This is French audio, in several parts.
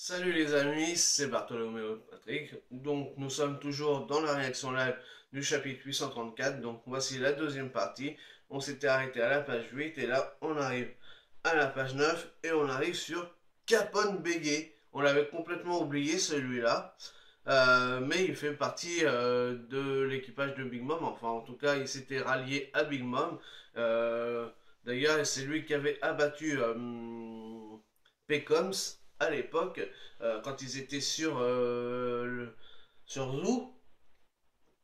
Salut les amis, c'est Bartholoméo Patrick. Donc nous sommes toujours dans la réaction live du chapitre 834. Donc voici la deuxième partie. On s'était arrêté à la page 8 et là on arrive à la page 9 et on arrive sur Capone Bégué. On l'avait complètement oublié celui-là. Mais il fait partie de l'équipage de Big Mom. Enfin en tout cas il s'était rallié à Big Mom. Euh, D'ailleurs c'est lui qui avait abattu Pecoms à l'époque, quand ils étaient sur Zoo.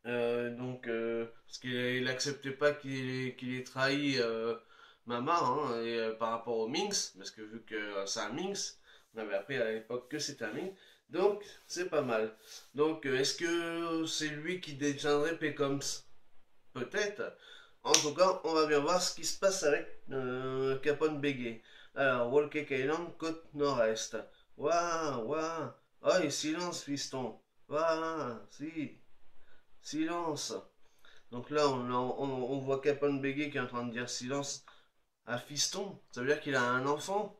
Parce qu'il n'acceptait pas qu'il ait trahi Mama, hein, par rapport au Minx, parce que vu que c'est un Minx, on avait appris à l'époque que c'était un Minx, donc c'est pas mal. Donc est-ce que c'est lui qui détiendrait Pecoms? Peut-être. En tout cas, on va bien voir ce qui se passe avec Capone Bégué. Alors, Walker Island, côte nord-est. Waouh, waouh. Oh, et silence, fiston. Waouh, si. Silence. Donc là, on voit Capone Bégué qui est en train de dire silence à fiston. Ça veut dire qu'il a un enfant.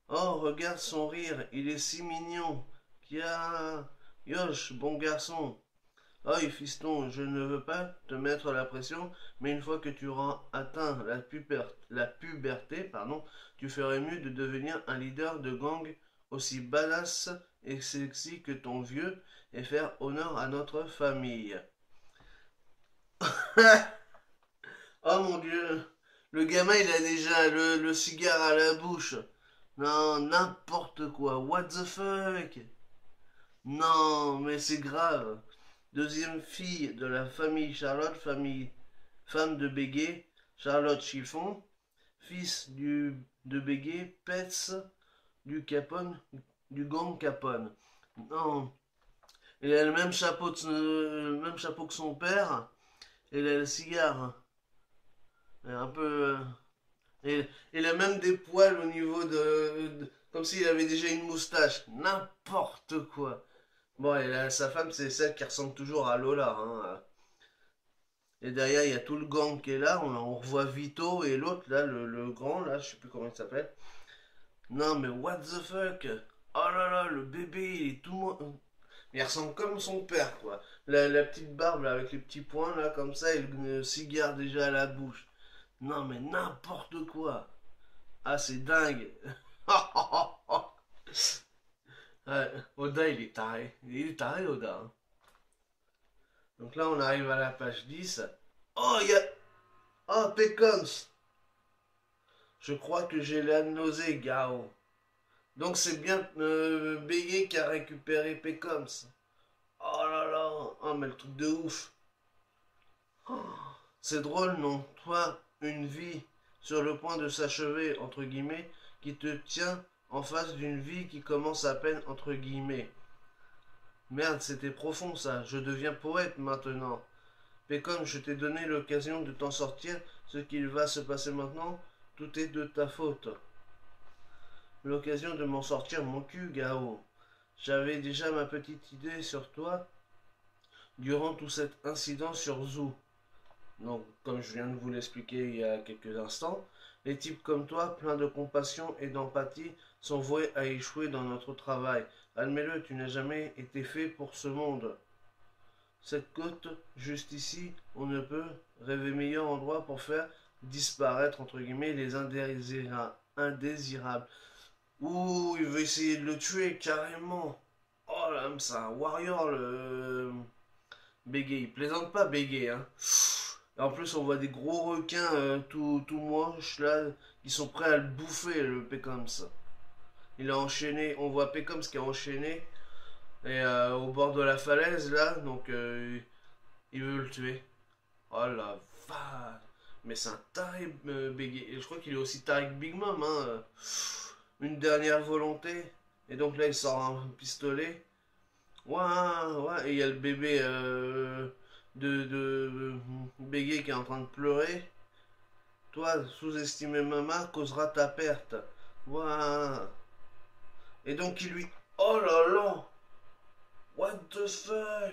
Oh, regarde son rire. Il est si mignon. Kia. Yosh, bon garçon. Oh, fiston, je ne veux pas te mettre la pression, mais une fois que tu auras atteint la puberté, pardon, tu ferais mieux de devenir un leader de gang aussi badass et sexy que ton vieux et faire honneur à notre famille. Oh mon dieu, le gamin il a déjà le cigare à la bouche. Non, n'importe quoi, what the fuck? Non, mais c'est grave. Deuxième fille de la famille Charlotte, femme de Béguet, Charlotte Chiffon, de Béguet, Petz, du Capone, du gang Capone. Non, il a le même chapeau que son père, et il a le cigare. Un peu. Il a même des poils au niveau comme s'il avait déjà une moustache. N'importe quoi. Bon, et là, sa femme, c'est celle qui ressemble toujours à Lola, hein. Et derrière, il y a tout le gang qui est là. On revoit Vito et l'autre, là, le grand, là, je sais plus comment il s'appelle. Non, mais what the fuck? Oh là là, le bébé, il est il ressemble comme son père, quoi. La petite barbe, là, avec les petits points, là, comme ça, et le cigare déjà à la bouche. Non, mais n'importe quoi. Ah, c'est dingue. Ouais, Oda, il est taré. Il est taré, Oda, hein. Donc là, on arrive à la page 10. Oh, il y a... Oh, Pécoms. Je crois que j'ai la nausée, Gao. Donc c'est bien Bégué qui a récupéré Pécoms. Oh là là. Oh, mais le truc de ouf. Oh, c'est drôle, non? Toi, une vie sur le point de s'achever, entre guillemets, qui te tient en face d'une vie qui commence à peine, entre guillemets. Merde, c'était profond ça. Je deviens poète maintenant. Mais comme je t'ai donné l'occasion de t'en sortir, ce qu'il va se passer maintenant, tout est de ta faute. L'occasion de m'en sortir, mon cul, Gao. J'avais déjà ma petite idée sur toi durant tout cet incident sur Zoo. Donc, comme je viens de vous l'expliquer il y a quelques instants, les types comme toi, pleins de compassion et d'empathie, sont voués à échouer dans notre travail. Admets-le, tu n'as jamais été fait pour ce monde. Cette côte, juste ici, on ne peut rêver meilleur endroit pour faire disparaître, entre guillemets, les indésirables. Ouh, il veut essayer de le tuer, carrément. Oh là, c'est un warrior, le Bégué. Il plaisante pas, Bégué, hein. Et en plus, on voit des gros requins tout moches, là, qui sont prêts à le bouffer, le Pécoms. Il a enchaîné, on voit Pécoms qui a enchaîné, et au bord de la falaise, là, donc il veut le tuer. Oh la vache. Mais c'est un taré Bégué. Et je crois qu'il est aussi taré que Big Mom, hein. Une dernière volonté. Et donc là, il sort un pistolet. Ouah, ouais. Et il y a le bébé de Bégué qui est en train de pleurer. Toi, sous-estimer Mama causera ta perte. Ouah. Et donc il lui... Oh là là. What the fuck.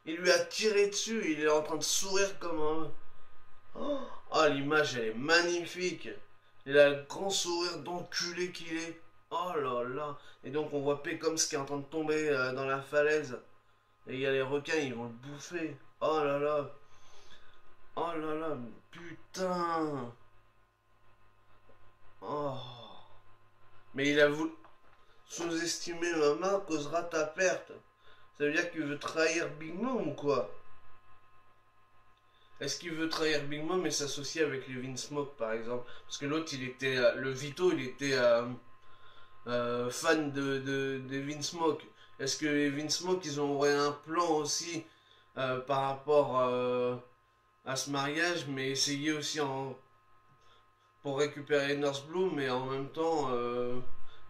Il lui a tiré dessus. Il est en train de sourire comme un... Oh, l'image, elle est magnifique. Il a le grand sourire d'enculé qu'il est. Oh là là. Et donc on voit Pecoms qui est en train de tomber dans la falaise. Et il y a les requins, ils vont le bouffer. Oh là là. Oh là là. Putain. Oh. Mais il a voulu sous-estimer ma main causera ta perte. Ça veut dire qu'il veut trahir Big Mom ou quoi? Est-ce qu'il veut trahir Big Mom et s'associer avec les Vinsmoke par exemple? Parce que l'autre, il était. Le Vito, il était fan des Vinsmoke. Est-ce que les Vinsmoke, ils ont envoyé un plan aussi par rapport à ce mariage, mais essayer aussi pour récupérer North Blue, mais en même temps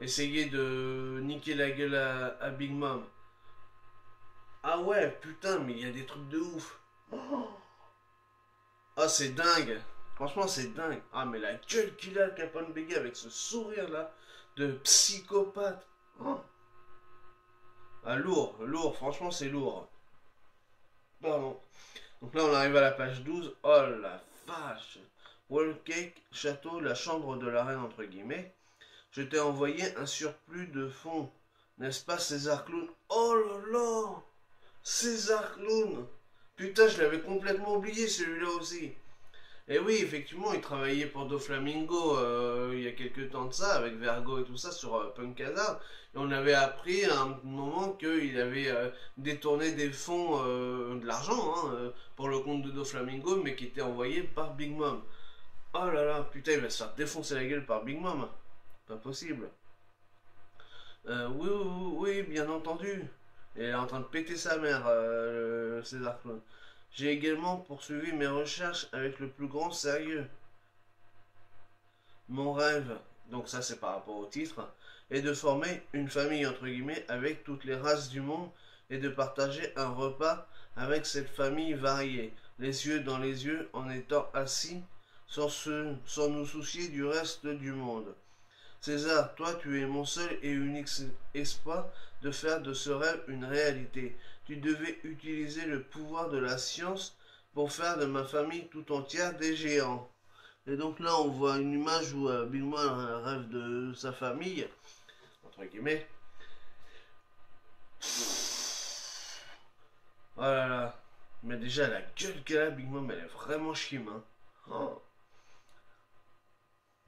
essayer de niquer la gueule à Big Mom? Ah ouais, putain, mais il y a des trucs de ouf. Ah, c'est dingue. Franchement, c'est dingue. Ah, mais la gueule qu'il a, Capone Béguet, avec ce sourire-là de psychopathe. Oh. Ah, lourd, lourd. Franchement, c'est lourd. Pardon. Donc là, on arrive à la page 12. Oh la vache. World Cake, château, la chambre de la reine, entre guillemets. Je t'ai envoyé un surplus de fonds. N'est-ce pas, César Clown? Oh là là. César Clown. Putain, je l'avais complètement oublié celui-là aussi. Et oui, effectivement, il travaillait pour Doflamingo il y a quelques temps de ça, avec Vergo et tout ça, sur Punk Hazard. Et on avait appris à un moment qu'il avait détourné des fonds, de l'argent, hein, pour le compte de Doflamingo, mais qui était envoyé par Big Mom. Oh là là, putain, il va se faire défoncer la gueule par Big Mom. Pas possible. Oui, oui, oui, bien entendu. Il est en train de péter sa mère, César Clown. J'ai également poursuivi mes recherches avec le plus grand sérieux. Mon rêve, donc ça c'est par rapport au titre, est de former une famille entre guillemets avec toutes les races du monde et de partager un repas avec cette famille variée, les yeux dans les yeux en étant assis sans nous soucier du reste du monde. César, toi tu es mon seul et unique espoir de faire de ce rêve une réalité. Tu devais utiliser le pouvoir de la science pour faire de ma famille tout entière des géants. Et donc là on voit une image où Big Mom rêve de sa famille, entre guillemets. Oh là là. Mais déjà la gueule qu'elle a, Big Mom, elle est vraiment chime. Hein. Oh.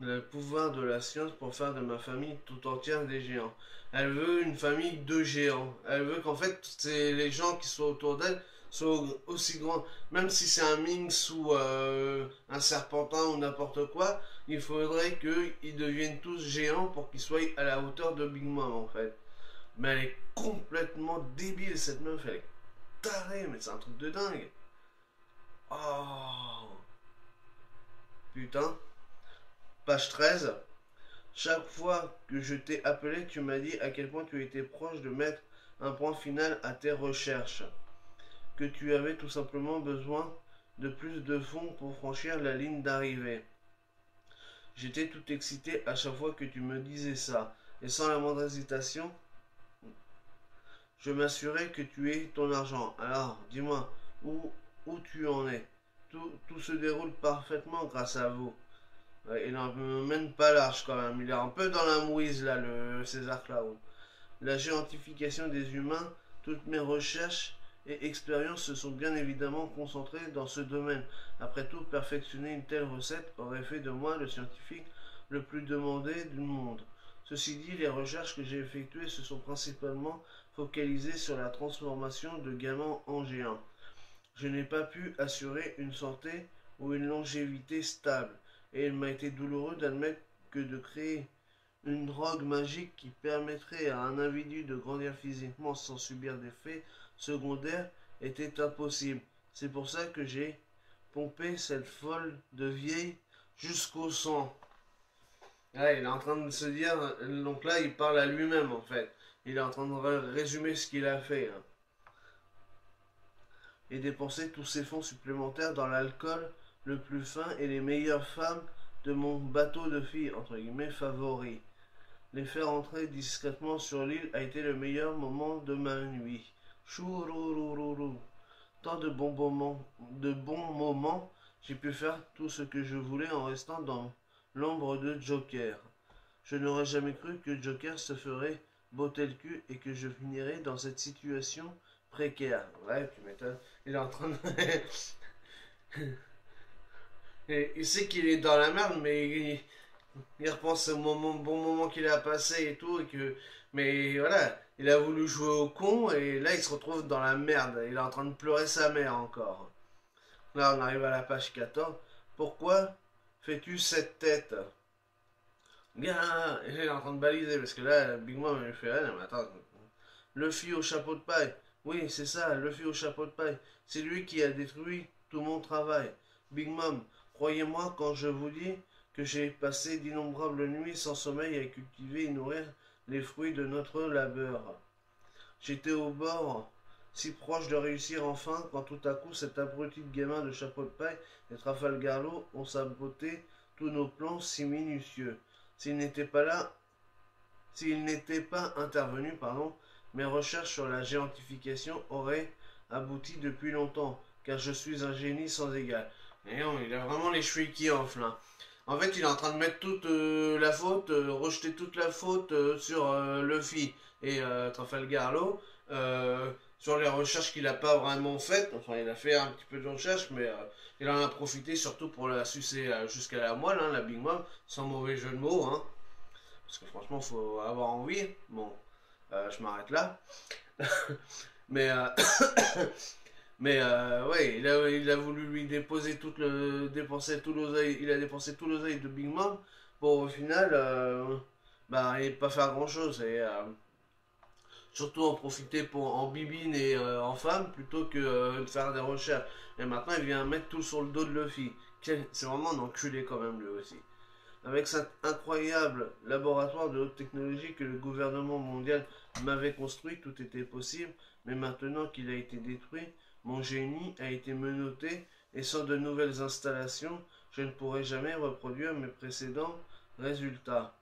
Le pouvoir de la science pour faire de ma famille tout entière des géants. Elle veut une famille de géants. Elle veut qu'en fait, c'est les gens qui soient autour d'elle soient aussi grands. Même si c'est un minx ou un serpentin ou n'importe quoi, il faudrait qu'ils deviennent tous géants pour qu'ils soient à la hauteur de Big Mom en fait. Mais elle est complètement débile cette meuf. Elle est tarée, mais c'est un truc de dingue. Oh putain. Page 13. Chaque fois que je t'ai appelé, tu m'as dit à quel point tu étais proche de mettre un point final à tes recherches. Que tu avais tout simplement besoin de plus de fonds pour franchir la ligne d'arrivée. J'étais tout excité à chaque fois que tu me disais ça. Et sans la moindre hésitation, je m'assurais que tu aies ton argent. Alors, dis-moi, où tu en es? Tout se déroule parfaitement grâce à vous. Ouais, il n'en mène pas large quand même. Il est un peu dans la mouise là, le César Clown. La géantification des humains, toutes mes recherches et expériences se sont bien évidemment concentrées dans ce domaine. Après tout, perfectionner une telle recette aurait fait de moi le scientifique le plus demandé du monde. Ceci dit, les recherches que j'ai effectuées se sont principalement focalisées sur la transformation de gamins en géants. Je n'ai pas pu assurer une santé ou une longévité stable, et il m'a été douloureux d'admettre que de créer une drogue magique qui permettrait à un individu de grandir physiquement sans subir d'effets secondaires était impossible. C'est pour ça que j'ai pompé cette folle de vieille jusqu'au sang. Là, il est en train de se dire, donc là, il parle à lui-même en fait. Il est en train de résumer ce qu'il a fait. Hein. Et dépenser tous ces fonds supplémentaires dans l'alcool le plus fin et les meilleures femmes de mon bateau de filles, entre guillemets, favori. Les faire entrer discrètement sur l'île a été le meilleur moment de ma nuit. Chourourourourou. Tant de bons moments, j'ai pu faire tout ce que je voulais en restant dans l'ombre de Joker. Je n'aurais jamais cru que Joker se ferait botter le cul et que je finirais dans cette situation précaire. Ouais, tu m'étonnes. Il est en train de... Et il sait qu'il est dans la merde, mais il repense au bon moment qu'il a passé et tout, et que... Mais voilà, il a voulu jouer au con, et là il se retrouve dans la merde. Il est en train de pleurer sa mère encore. Là on arrive à la page 14. Pourquoi fais-tu cette tête? Gars, il est en train de baliser, parce que là, Big Mom il fait rien, mais attends. Luffy au chapeau de paille. Oui, c'est ça, Luffy au chapeau de paille. C'est lui qui a détruit tout mon travail. Big Mom, croyez-moi quand je vous dis que j'ai passé d'innombrables nuits sans sommeil à cultiver et nourrir les fruits de notre labeur. J'étais au bord, si proche de réussir enfin, quand tout à coup cet abruti de gamin de chapeau de paille et Trafalgarlo ont saboté tous nos plans si minutieux. S'il n'était pas là, s'il n'était pas intervenu, pardon, mes recherches sur la géantification auraient abouti depuis longtemps, car je suis un génie sans égal. Et non, il a vraiment les cheveux qui enflent, hein. En fait, il est en train de mettre toute la faute, rejeter toute la faute sur Luffy et Trafalgarlo, sur les recherches qu'il n'a pas vraiment faites. Enfin, il a fait un petit peu de recherche, mais il en a profité surtout pour la sucer jusqu'à la moelle, hein, la Big Mom, sans mauvais jeu de mots, hein. Parce que franchement, faut avoir envie. Bon, je m'arrête là. mais ouais, il a voulu lui déposer dépenser tout l'oseille. Il a dépensé tout l'oseille de Big Mom pour au final, bah, et pas faire grand chose. Et surtout en profiter en bibine et en femme plutôt que de faire des recherches. Et maintenant, il vient mettre tout sur le dos de Luffy. C'est vraiment un enculé quand même, lui aussi. Avec cet incroyable laboratoire de haute technologie que le gouvernement mondial m'avait construit, tout était possible, mais maintenant qu'il a été détruit, mon génie a été menotté et sans de nouvelles installations, je ne pourrai jamais reproduire mes précédents résultats.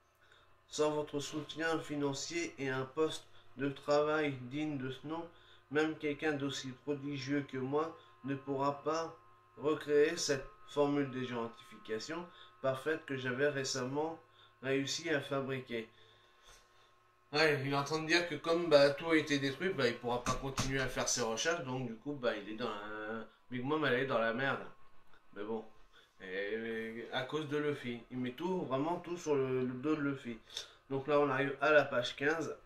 Sans votre soutien financier et un poste de travail digne de ce nom, même quelqu'un d'aussi prodigieux que moi ne pourra pas recréer cette formule d'identification parfaite que j'avais récemment réussi à fabriquer. Ouais, il est en train de dire que comme bah, tout a été détruit, bah, il pourra pas continuer à faire ses recherches, donc du coup, bah, il est dans la... Big Mom, elle est dans la merde. Mais bon, et à cause de Luffy. Il met tout, vraiment tout sur le dos de Luffy. Donc là, on arrive à la page 15.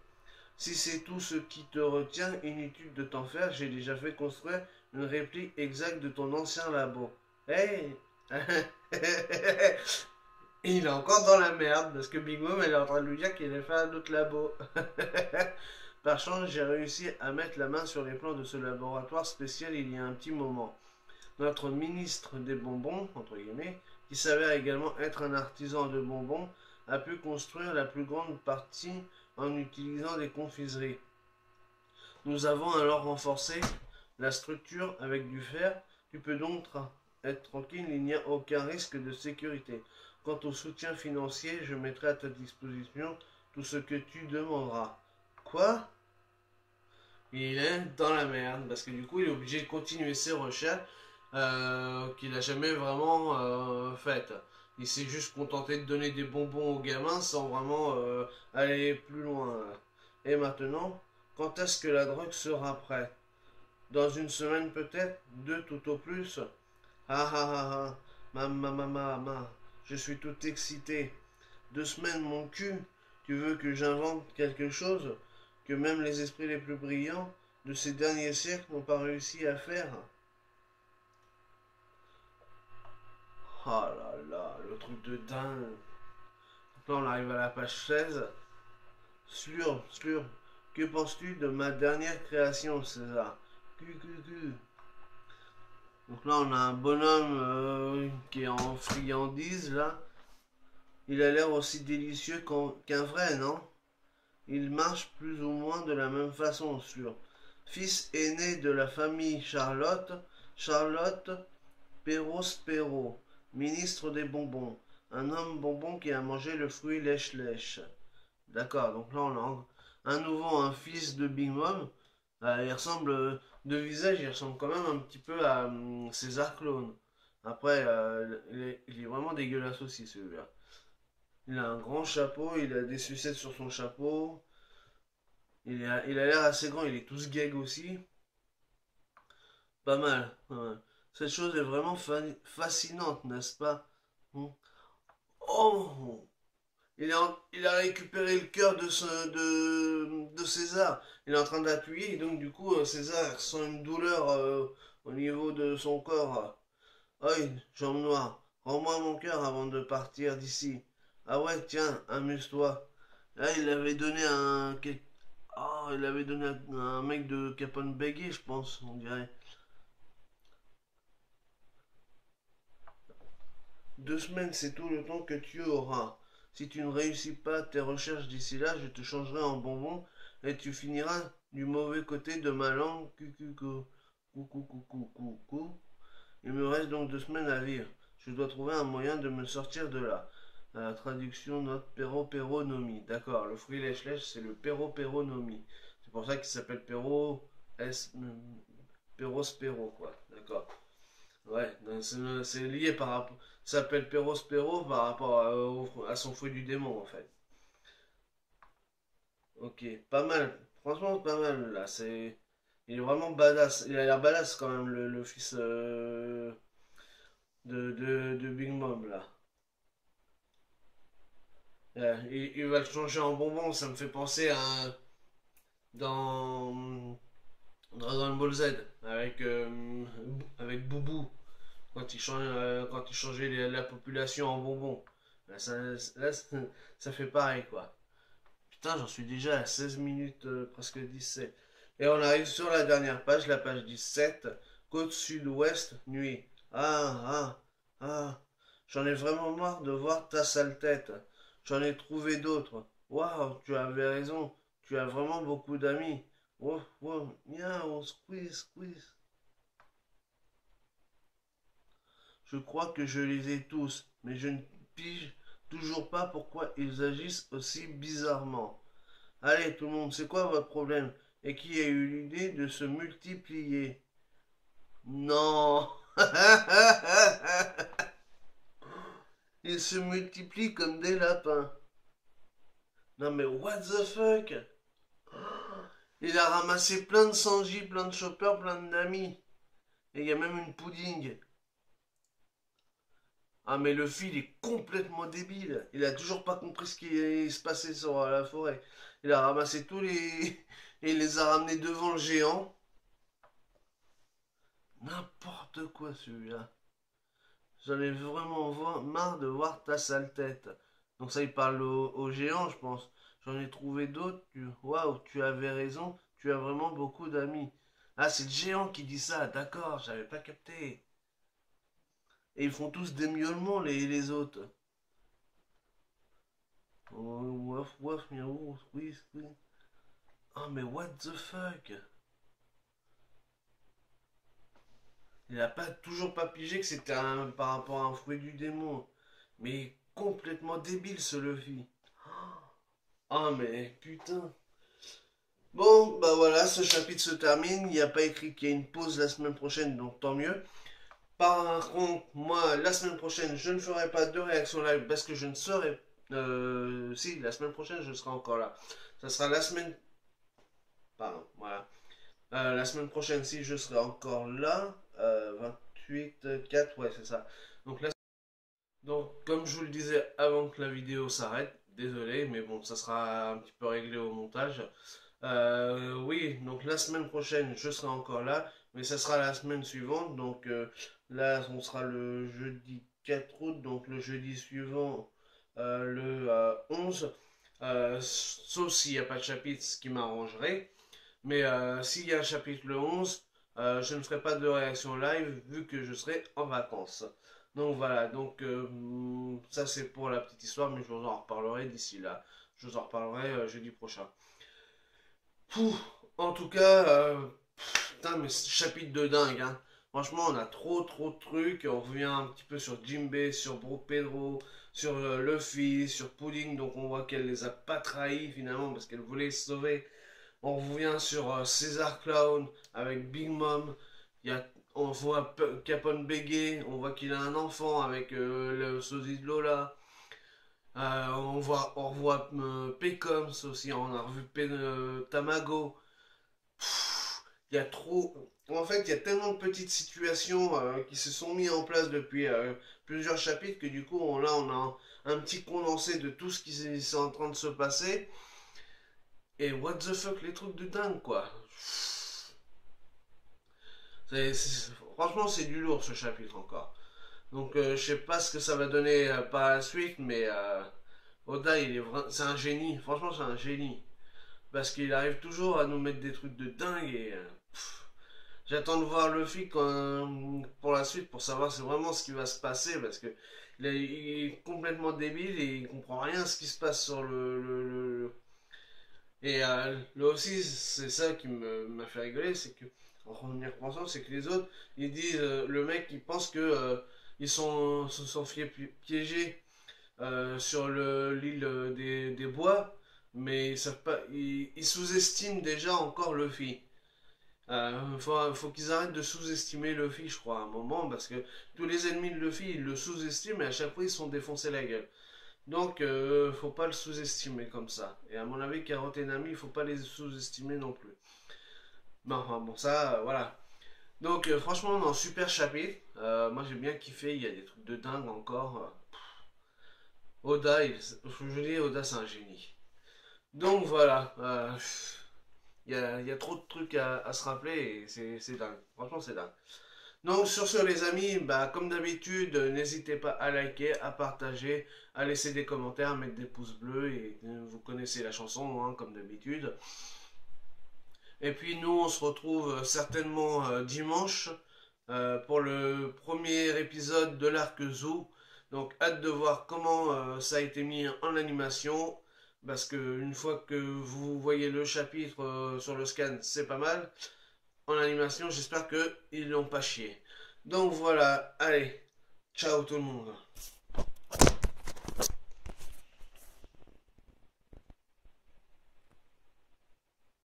Si c'est tout ce qui te retient, inutile de t'en faire, j'ai déjà fait construire une réplique exacte de ton ancien labo. Hey! Il est encore dans la merde parce que Big Mom elle est en train de lui dire qu'il a fait un autre labo. Par chance, j'ai réussi à mettre la main sur les plans de ce laboratoire spécial il y a un petit moment. Notre ministre des bonbons, entre guillemets, qui s'avère également être un artisan de bonbons, a pu construire la plus grande partie en utilisant des confiseries. Nous avons alors renforcé la structure avec du fer. Tu peux donc être tranquille, il n'y a aucun risque de sécurité. Quant au soutien financier, je mettrai à ta disposition tout ce que tu demanderas. Quoi? Il est dans la merde, parce que du coup, il est obligé de continuer ses recherches qu'il n'a jamais vraiment faites. Il s'est juste contenté de donner des bonbons aux gamins sans vraiment aller plus loin. Et maintenant, quand est-ce que la drogue sera prête? Dans une semaine peut-être? Deux tout au plus? Ah ah ah ah. Ma. Je suis tout excité. 2 semaines, mon cul. Tu veux que j'invente quelque chose que même les esprits les plus brillants de ces derniers siècles n'ont pas réussi à faire? Oh là là, le truc de dingue. Là, on arrive à la page 16. Slurp. Que penses-tu de ma dernière création, César? Cu. Donc là, on a un bonhomme qui est en friandise, là. Il a l'air aussi délicieux qu'un vrai, non? Il marche plus ou moins de la même façon, sûr. Fils aîné de la famille Charlotte Perros, ministre des bonbons. Un homme bonbon qui a mangé le fruit lèche-lèche. D'accord, donc là, on a nouveau un fils de Big Mom. Il ressemble de visage, il ressemble quand même un petit peu à César Clone. Après, il est vraiment dégueulasse aussi celui-là. Il a un grand chapeau, il a des sucettes sur son chapeau. Il a l'air assez grand, il est tout sgeg aussi. Pas mal, pas mal. Cette chose est vraiment fascinante, n'est-ce pas? Hmm. Oh! Il a récupéré le cœur de César. Il est en train d'appuyer, et donc du coup, César ressent une douleur au niveau de son corps. Oi, jambe noire, rends-moi mon cœur avant de partir d'ici. Ah ouais, tiens, amuse-toi. Là, il avait donné Oh, il avait donné un mec de Capone Bégué, je pense, on dirait. 2 semaines, c'est tout le temps que tu auras. Si tu ne réussis pas tes recherches d'ici là, je te changerai en bonbon et tu finiras du mauvais côté de ma langue. Cucucu. Coucou, coucou, coucou. Il me reste donc 2 semaines à vivre. Je dois trouver un moyen de me sortir de là. La traduction note péronomie. D'accord, le fruit lèche-lèche, c'est le péronomie. C'est pour ça qu'il s'appelle pérospéro, quoi. D'accord. Ouais, c'est lié par rapport. Ça s'appelle pérospéro par rapport à son fruit du démon, en fait. Ok, pas mal. Franchement, pas mal, là. Il est vraiment badass. Il a l'air badass, quand même, le fils de Big Mom, là. Il va le changer en bonbon, ça me fait penser à dans Dragon Ball Z avec Boubou quand il changeait la population en bonbon. Ça fait pareil quoi. Putain, j'en suis déjà à 16 minutes, presque 17. Et on arrive sur la dernière page, la page 17. Côte sud-ouest, nuit. Ah. J'en ai vraiment marre de voir ta sale tête. J'en ai trouvé d'autres. Waouh, tu avais raison. Tu as vraiment beaucoup d'amis. Wow, wow, miaou, squeeze, squeeze. Je crois que je les ai tous, mais je ne pige toujours pas pourquoi ils agissent aussi bizarrement. Allez, tout le monde, c'est quoi votre problème? Et qui a eu l'idée de se multiplier? Non. Ils se multiplient comme des lapins. Non mais what the fuck? Il a ramassé plein de Sanji, plein de Chopper, plein d'amis. Et il y a même une pudding. Ah mais le fil est complètement débile. Il a toujours pas compris ce qui se passait sur la forêt. Il a ramassé tous les... Et il les a ramenés devant le géant. N'importe quoi celui-là. J'en ai vraiment marre de voir ta sale tête. Donc ça, il parle au géant, je pense. J'en ai trouvé d'autres. Waouh, tu avais raison. Tu as vraiment beaucoup d'amis. Ah, c'est le géant qui dit ça. D'accord, j'avais pas capté. Et ils font tous des miaulements, les autres. Oh, waf, waf, miaou, squeeze, squeeze. Ah, mais what the fuck? Il a toujours pas pigé que c'était par rapport à un fruit du démon. Mais complètement débile ce Luffy. Ah mais putain. Bon, bah voilà, ce chapitre se termine. Il n'y a pas écrit qu'il y a une pause la semaine prochaine, donc tant mieux. Par contre, moi, la semaine prochaine, je ne ferai pas de réaction live parce que je ne serai... si, la semaine prochaine, je serai encore là. Ça sera la semaine... Pardon, voilà. La semaine prochaine, si, je serai encore là. 28, 4, ouais, c'est ça. Donc, comme je vous le disais avant que la vidéo s'arrête, désolé, mais bon, ça sera un petit peu réglé au montage. Oui, donc la semaine prochaine, je serai encore là, mais ça sera la semaine suivante. Donc là, on sera le jeudi 4 août, donc le jeudi suivant, le 11. Sauf s'il n'y a pas de chapitre, ce qui m'arrangerait. Mais s'il y a un chapitre le 11, je ne ferai pas de réaction live vu que je serai en vacances. Donc voilà, donc ça c'est pour la petite histoire, mais je vous en reparlerai d'ici là. Je vous en reparlerai jeudi prochain. Pouh, en tout cas, putain, mais chapitre de dingue, hein. Franchement, on a trop de trucs. On revient un petit peu sur Jinbei, sur Brook Pedro, sur Luffy, sur Pudding. Donc on voit qu'elle les a pas trahis finalement parce qu'elle voulait se sauver. On revient sur César Clown avec Big Mom. On voit Capone Bégué. On voit qu'il a un enfant avec le sosie de Lola. On revoit Pecoms aussi, on a revu Tamago. Il y a trop. En fait, il y a tellement de petites situations qui se sont mises en place depuis plusieurs chapitres que du coup, on a un petit condensé de tout ce qui est en train de se passer. Et what the fuck, les trucs de dingue, quoi. Franchement, c'est du lourd ce chapitre encore. Donc, je sais pas ce que ça va donner par la suite, mais Oda, c'est un génie. Franchement, c'est un génie. Parce qu'il arrive toujours à nous mettre des trucs de dingue et j'attends de voir Luffy pour la suite pour savoir c'est vraiment ce qui va se passer parce que il est complètement débile et il comprend rien ce qui se passe sur Et là aussi c'est ça qui m'a fait rigoler, c'est que en y repensant, c'est que les autres ils disent le mec il pense que ils se sont fait piéger sur l'île des bois, mais ils savent pas, ils sous-estiment déjà encore Luffy. Faut qu'ils arrêtent de sous-estimer Luffy, je crois, à un moment, parce que tous les ennemis de Luffy, ils le sous-estiment et à chaque fois, ils se font défoncer la gueule. Donc, faut pas le sous-estimer comme ça. Et à mon avis, Carrot et Nami, il faut pas les sous-estimer non plus. Mais enfin, bon, ça, voilà. Donc, franchement, non, super chapitre. Moi, j'ai bien kiffé, il y a des trucs de dingue encore. Oda, je dis, Oda, c'est un génie. Donc, voilà. Il y a trop de trucs à se rappeler et c'est dingue. Franchement, c'est dingue. Donc sur ce les amis, bah, comme d'habitude, n'hésitez pas à liker, à partager, à laisser des commentaires, à mettre des pouces bleus et vous connaissez la chanson hein, comme d'habitude. Et puis nous on se retrouve certainement dimanche pour le premier épisode de l'arc Zoo. Donc hâte de voir comment ça a été mis en animation. Parce que une fois que vous voyez le chapitre sur le scan, c'est pas mal en animation. J'espère qu'ils l'ont pas chié. Donc voilà, allez, ciao tout le monde.